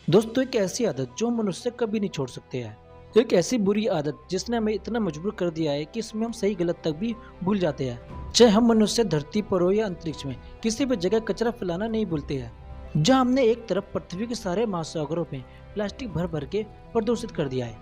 दोस्तों, एक ऐसी आदत जो मनुष्य कभी नहीं छोड़ सकते हैं। एक ऐसी बुरी आदत जिसने हमें इतना मजबूर कर दिया है कि इसमें हम सही गलत तक भी भूल जाते हैं। चाहे हम मनुष्य धरती पर हो या अंतरिक्ष में, किसी भी जगह कचरा फैलाना नहीं भूलते हैं। जहाँ हमने एक तरफ पृथ्वी के सारे महासागरों में प्लास्टिक भर भर के प्रदूषित कर दिया है,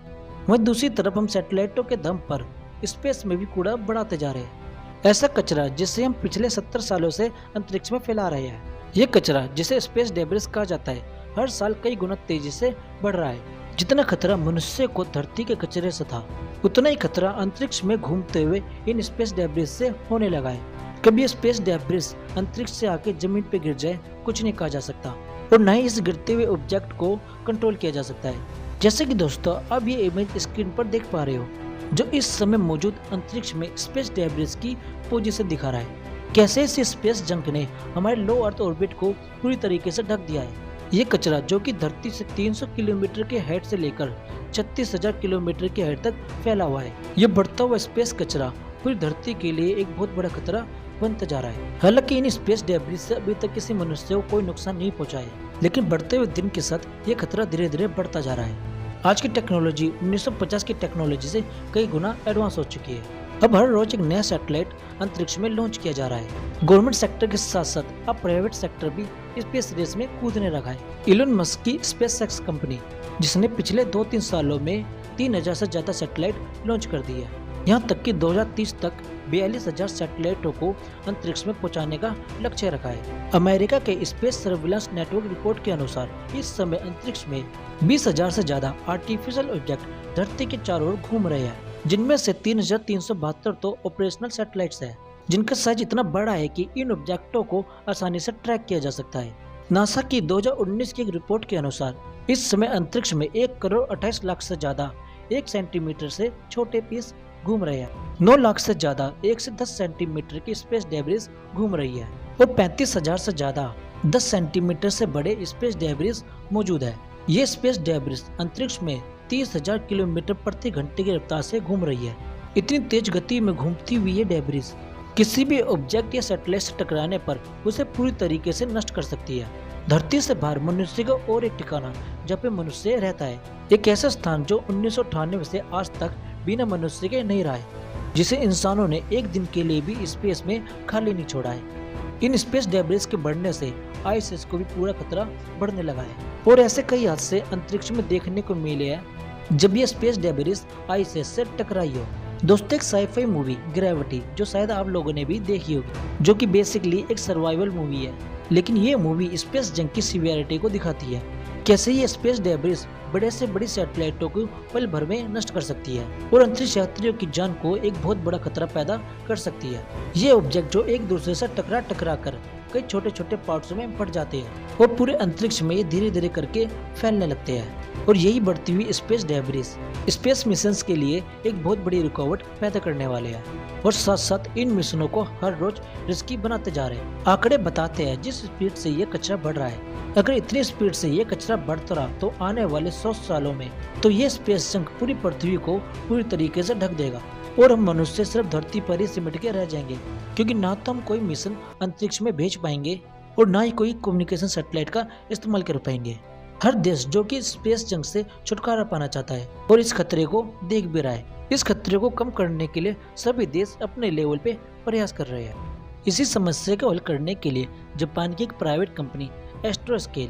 वहीं दूसरी तरफ हम सैटेलाइटों के दम पर स्पेस में भी कूड़ा बढ़ाते जा रहे हैं। ऐसा कचरा जिसे हम पिछले 70 सालों से अंतरिक्ष में फैला रहे हैं। ये कचरा जिसे स्पेस डेब्रिस कहा जाता है, हर साल कई गुना तेजी से बढ़ रहा है। जितना खतरा मनुष्य को धरती के कचरे से था, उतना ही खतरा अंतरिक्ष में घूमते हुए इन स्पेस डेब्रिस से होने लगा है। कभी स्पेस डेब्रिस अंतरिक्ष से आके जमीन पे गिर जाए, कुछ नहीं कहा जा सकता, और न ही इस गिरते हुए ऑब्जेक्ट को कंट्रोल किया जा सकता है। जैसे कि दोस्तों अब ये इमेज स्क्रीन पर देख पा रहे हो, जो इस समय मौजूद अंतरिक्ष में स्पेस डेब्रिस की पोजीशन दिखा रहा है। कैसे इस स्पेस जंक ने हमारे लो अर्थ ऑर्बिट को पूरी तरीके से ढक दिया है। ये कचरा जो कि धरती से 300 किलोमीटर के हाइट से लेकर 36,000 किलोमीटर की हाइट तक फैला हुआ है। ये बढ़ता हुआ स्पेस कचरा पूरी धरती के लिए एक बहुत बड़ा खतरा बनता जा रहा है। हालांकि इन स्पेस डेब्रिस से अभी तक किसी मनुष्य को कोई नुकसान नहीं पहुंचा है, लेकिन बढ़ते हुए दिन के साथ ये खतरा धीरे धीरे बढ़ता जा रहा है। आज की टेक्नोलॉजी 1950 की टेक्नोलॉजी से कई गुना एडवांस हो चुकी है। अब हर रोज एक नया सैटेलाइट अंतरिक्ष में लॉन्च किया जा रहा है। गवर्नमेंट सेक्टर के साथ साथ अब प्राइवेट सेक्टर भी स्पेस रेस में कूदने लगा है। इलोन मस्क की स्पेसएक्स कंपनी, जिसने पिछले 2-3 सालों में 3,000 से ज्यादा सैटेलाइट लॉन्च कर दी है। यहाँ तक कि 2030 तक 42,000 सैटेलाइटों को अंतरिक्ष में पहुँचाने का लक्ष्य रखा है। अमेरिका के स्पेस सर्विलांस नेटवर्क रिपोर्ट के अनुसार इस समय अंतरिक्ष में 20,000 से ज्यादा आर्टिफिशियल ऑब्जेक्ट धरती के चारों ओर घूम रहे हैं, जिनमें से 3,372 तो ऑपरेशनल सैटेलाइट्स हैं, जिनका साइज इतना बड़ा है कि इन ऑब्जेक्टों को आसानी से ट्रैक किया जा सकता है। नासा की 2019 की एक रिपोर्ट के अनुसार इस समय अंतरिक्ष में 1 करोड़ 28 लाख से ज्यादा 1 सेंटीमीटर से छोटे पीस घूम रहे हैं। 9 लाख से ज्यादा 1 से 10 सेंटीमीटर की स्पेस डेब्रिस घूम रही है, और 35,000 से ज्यादा 10 सेंटीमीटर से बड़े स्पेस डेब्रिस मौजूद है। ये स्पेस डेब्रिस अंतरिक्ष में 30,000 किलोमीटर प्रति घंटे की रफ्तार से घूम रही है। इतनी तेज गति में घूमती हुई ये डेब्रिस किसी भी ऑब्जेक्ट या सैटेलाइट से टकराने पर उसे पूरी तरीके से नष्ट कर सकती है। धरती से बाहर मनुष्य का और एक ठिकाना जहाँ पे मनुष्य रहता है, एक ऐसा स्थान जो 1998 से आज तक बिना मनुष्य के नहीं रहा है, जिसे इंसानों ने एक दिन के लिए भी स्पेस में खाली नहीं छोड़ा है। इन स्पेस डेब्रिस के बढ़ने से आईएसएस को भी पूरा खतरा बढ़ने लगा है, और ऐसे कई हादसे अंतरिक्ष में देखने को मिले हैं जब ये स्पेस डेब्रिस आईएसएस से टकराई हो। दोस्तों, एक साईफाई मूवी ग्रेविटी, जो शायद आप लोगों ने भी देखी होगी, जो कि बेसिकली एक सर्वाइवल मूवी है, लेकिन ये मूवी स्पेस जंग की सीवियरिटी को दिखाती है। कैसे ये स्पेस डेब्रिस बड़े से बड़ी सैटेलाइटों को पल भर में नष्ट कर सकती है और अंतरिक्ष यात्रियों की जान को एक बहुत बड़ा खतरा पैदा कर सकती है। ये ऑब्जेक्ट जो एक दूसरे से टकरा कर कई छोटे छोटे पार्ट्स में बढ़ जाते हैं और पूरे अंतरिक्ष में ये धीरे धीरे करके फैलने लगते हैं, और यही बढ़ती हुई स्पेस डेब्रिस स्पेस मिशंस के लिए एक बहुत बड़ी रुकावट पैदा करने वाले हैं, और साथ साथ इन मिशनों को हर रोज रिस्की बनाते जा रहे हैं। आंकड़े बताते हैं जिस स्पीड से ये कचरा बढ़ रहा है, अगर इतनी स्पीड से ये कचरा बढ़ता रहा तो आने वाले 100 सालों में तो ये स्पेस जंक पूरी पृथ्वी को पूरी तरीके से ढक देगा, और हम मनुष्य सिर्फ धरती पर ही सिमट के रह जाएंगे, क्योंकि ना तो हम कोई मिशन अंतरिक्ष में भेज पाएंगे और ना ही कोई कम्युनिकेशन सैटेलाइट का इस्तेमाल कर पाएंगे। हर देश जो कि स्पेस जंग से छुटकारा पाना चाहता है और इस खतरे को देख भी रहा है। इस खतरे को कम करने के लिए सभी देश अपने लेवल पे प्रयास कर रहे हैं। इसी समस्या को हल करने के लिए जापान की एक प्राइवेट कंपनी एस्ट्रोस्केल,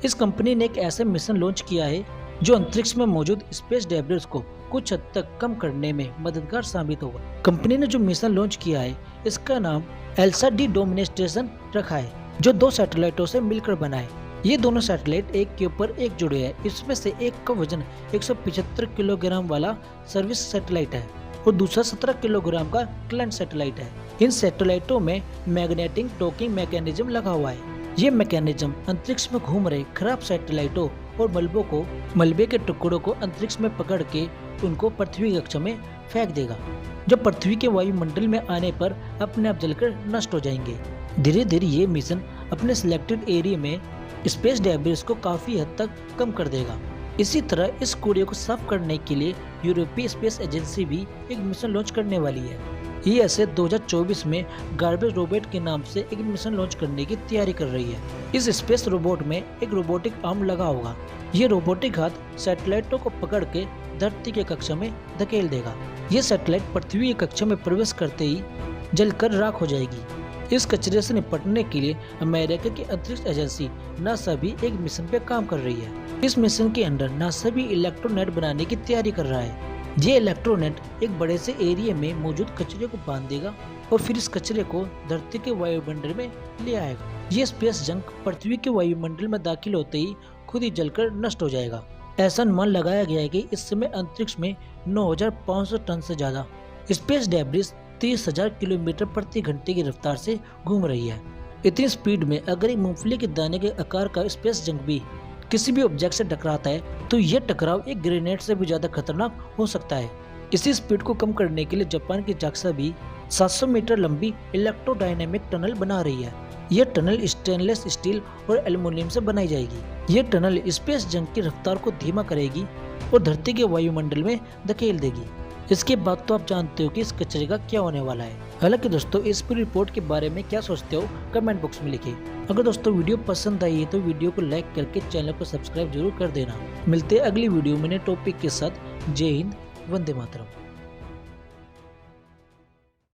इस कंपनी ने एक ऐसा मिशन लॉन्च किया है जो अंतरिक्ष में मौजूद स्पेस डेब्रिस को कुछ हद तक कम करने में मददगार साबित होगा। कंपनी ने जो मिशन लॉन्च किया है, इसका नाम एल्सा डी डोमिनेस्ट्रेशन रखा है, जो 2 सैटेलाइटों से मिलकर बना है। ये दोनों सैटेलाइट एक के ऊपर एक जुड़े हैं। इसमें से एक का वजन 175 किलोग्राम वाला सर्विस सैटेलाइट है और दूसरा 17 किलोग्राम का क्लाइंट सैटेलाइट है। इन सैटेलाइटों में मैग्नेटिक टॉकिंग मैकेनिज्म लगा हुआ है। ये मैकेनिज्म अंतरिक्ष में घूम रहे खराब सैटेलाइटों और मलबे के टुकड़ों को अंतरिक्ष में पकड़ के उनको पृथ्वी कक्षा में फेंक देगा, जो पृथ्वी के वायुमंडल में आने पर अपने आप जलकर नष्ट हो जाएंगे। धीरे धीरे ये मिशन अपने सिलेक्टेड एरिया में स्पेस डेब्रिस को काफी हद तक कम कर देगा। इसी तरह इस कूड़े को साफ करने के लिए यूरोपीय स्पेस एजेंसी भी एक मिशन लॉन्च करने वाली है। ESA 2024 में गार्बेज रोबोट के नाम से एक मिशन लॉन्च करने की तैयारी कर रही है। इस स्पेस रोबोट में एक रोबोटिक आर्म लगा होगा। ये रोबोटिक हाथ सैटेलाइटों को पकड़ के धरती के कक्षा में धकेल देगा। ये सैटेलाइट पृथ्वी की कक्षा में प्रवेश करते ही जलकर राख हो जाएगी। इस कचरे से निपटने के लिए अमेरिका की अंतरिक्ष एजेंसी नासा भी एक मिशन पे काम कर रही है। इस मिशन के अंदर नासा भी इलेक्ट्रोनेट बनाने की तैयारी कर रहा है। ये इलेक्ट्रोनेट एक बड़े से एरिया में मौजूद कचरे को बांध देगा और फिर इस कचरे को धरती के वायुमंडल में ले आएगा। ये स्पेस जंक पृथ्वी के वायुमंडल में दाखिल होते ही खुद ही जलकर नष्ट हो जाएगा। ऐसा अनुमान लगाया गया है कि इस समय अंतरिक्ष में 9,500 टन से ज्यादा स्पेस डेब्रिस 30,000 किलोमीटर प्रति घंटे की रफ्तार से घूम रही है। इतनी स्पीड में अगर एक मूंगफली के दाने के आकार का स्पेस जंक भी किसी भी ऑब्जेक्ट से टकराता है तो यह टकराव एक ग्रेनेड से भी ज्यादा खतरनाक हो सकता है। इसी स्पीड को कम करने के लिए जापान की जाक्सा भी 700 मीटर लंबी इलेक्ट्रोडायनेमिक टनल बना रही है। यह टनल स्टेनलेस स्टील और एल्युमिनियम से बनाई जाएगी। यह टनल स्पेस जंक की रफ्तार को धीमा करेगी और धरती के वायुमंडल में धकेल देगी। इसके बाद तो आप जानते हो कि इस कचरे का क्या होने वाला है। हालांकि दोस्तों इस पूरी रिपोर्ट के बारे में क्या सोचते हो कमेंट बॉक्स में लिखिए। अगर दोस्तों वीडियो पसंद आई है तो वीडियो को लाइक करके चैनल को सब्सक्राइब जरूर कर देना। मिलते हैं अगली वीडियो में नए टॉपिक के साथ। जय हिंद, वंदे मातरम।